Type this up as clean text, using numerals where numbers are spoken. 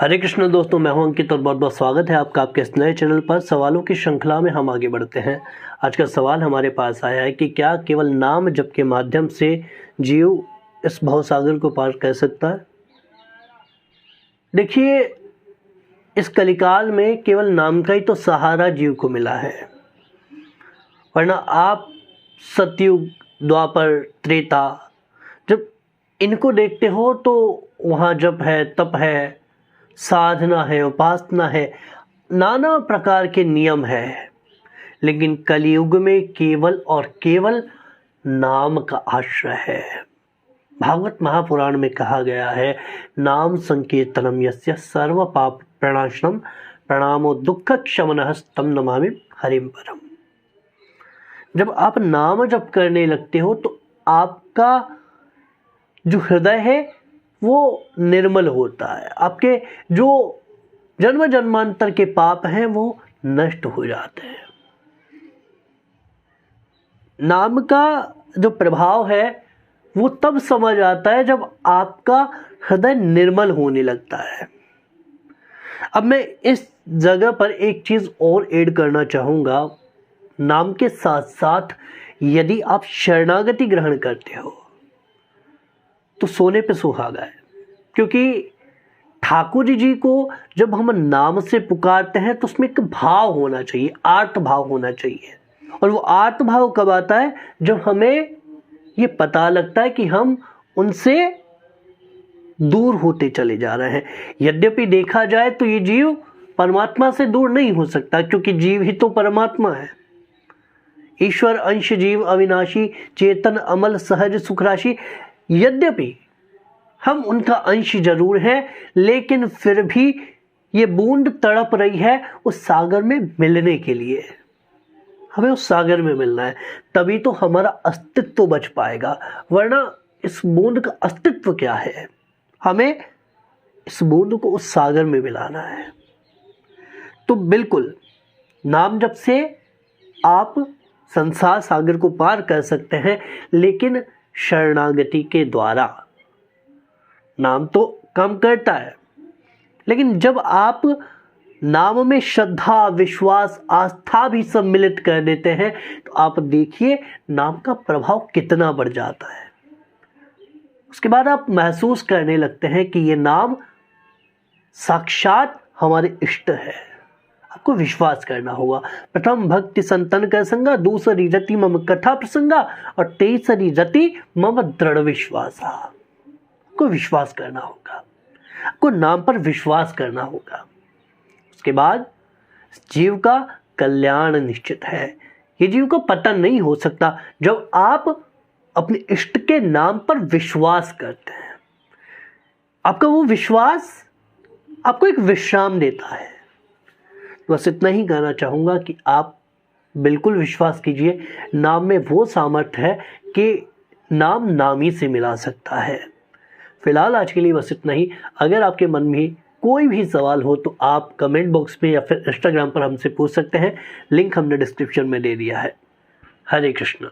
हरे कृष्ण दोस्तों, मैं हूं अंकित और बहुत बहुत स्वागत है आपका आपके इस नए चैनल पर। सवालों की श्रृंखला में हम आगे बढ़ते हैं। आज का सवाल हमारे पास आया है कि क्या केवल नाम जप के माध्यम से जीव इस भवसागर को पार कर सकता है। देखिए, इस कलिकाल में केवल नाम का ही तो सहारा जीव को मिला है, वरना आप सतयुग, द्वापर, त्रेता जब इनको देखते हो तो वहाँ जप है, तप है, साधना है, उपासना है, नाना प्रकार के नियम है। लेकिन कलियुग में केवल और केवल नाम का आश्रय है। भागवत महापुराण में कहा गया है, नाम संकीर्तनम यस्य सर्व पाप प्रणाशनम प्रणामो दुख क्षमनः तम नमामि हरिम परम। जब आप नाम जप करने लगते हो तो आपका जो हृदय है वो निर्मल होता है। आपके जो जन्म जन्मांतर के पाप हैं वो नष्ट हो जाते हैं। नाम का जो प्रभाव है वो तब समझ आता है जब आपका हृदय निर्मल होने लगता है। अब मैं इस जगह पर एक चीज और ऐड करना चाहूंगा। नाम के साथ साथ यदि आप शरणागति ग्रहण करते हो तो सोने पे सुहागा है, क्योंकि ठाकुर जी को जब हम नाम से पुकारते हैं तो उसमें एक भाव होना चाहिए, आर्त भाव होना चाहिए। और वो आर्त भाव कब आता है? जब हमें ये पता लगता है कि हम उनसे दूर होते चले जा रहे हैं। यद्यपि देखा जाए तो ये जीव परमात्मा से दूर नहीं हो सकता, क्योंकि जीव ही तो परमात्मा है। ईश्वर अंश जीव अविनाशी चेतन अमल सहज सुख राशि। यद्यपि हम उनका अंश जरूर हैं, लेकिन फिर भी ये बूंद तड़प रही है उस सागर में मिलने के लिए। हमें उस सागर में मिलना है, तभी तो हमारा अस्तित्व बच पाएगा, वरना इस बूंद का अस्तित्व क्या है? हमें इस बूंद को उस सागर में मिलाना है। तो बिल्कुल नाम जप से आप संसार सागर को पार कर सकते हैं, लेकिन शरणागति के द्वारा। नाम तो काम करता है, लेकिन जब आप नाम में श्रद्धा, विश्वास, आस्था भी सम्मिलित कर देते हैं तो आप देखिए नाम का प्रभाव कितना बढ़ जाता है। उसके बाद आप महसूस करने लगते हैं कि ये नाम साक्षात हमारे इष्ट है। आपको विश्वास करना होगा। प्रथम भक्ति संतन कर संगा, दूसरी रति मम कथा प्रसंगा और तेसरी रति मम दृढ़ विश्वासा। आपको विश्वास करना होगा, आपको नाम पर विश्वास करना होगा। उसके बाद जीव का कल्याण निश्चित है। ये जीव का पतन नहीं हो सकता जब आप अपने इष्ट के नाम पर विश्वास करते हैं। आपका वो विश्वास आपको एक विश्राम देता है। बस इतना ही कहना चाहूँगा कि आप बिल्कुल विश्वास कीजिए, नाम में वो सामर्थ्य है कि नाम नामी से मिला सकता है। फिलहाल आज के लिए बस इतना ही। अगर आपके मन में कोई भी सवाल हो तो आप कमेंट बॉक्स में या फिर इंस्टाग्राम पर हमसे पूछ सकते हैं। लिंक हमने डिस्क्रिप्शन में दे दिया है। हरे कृष्ण।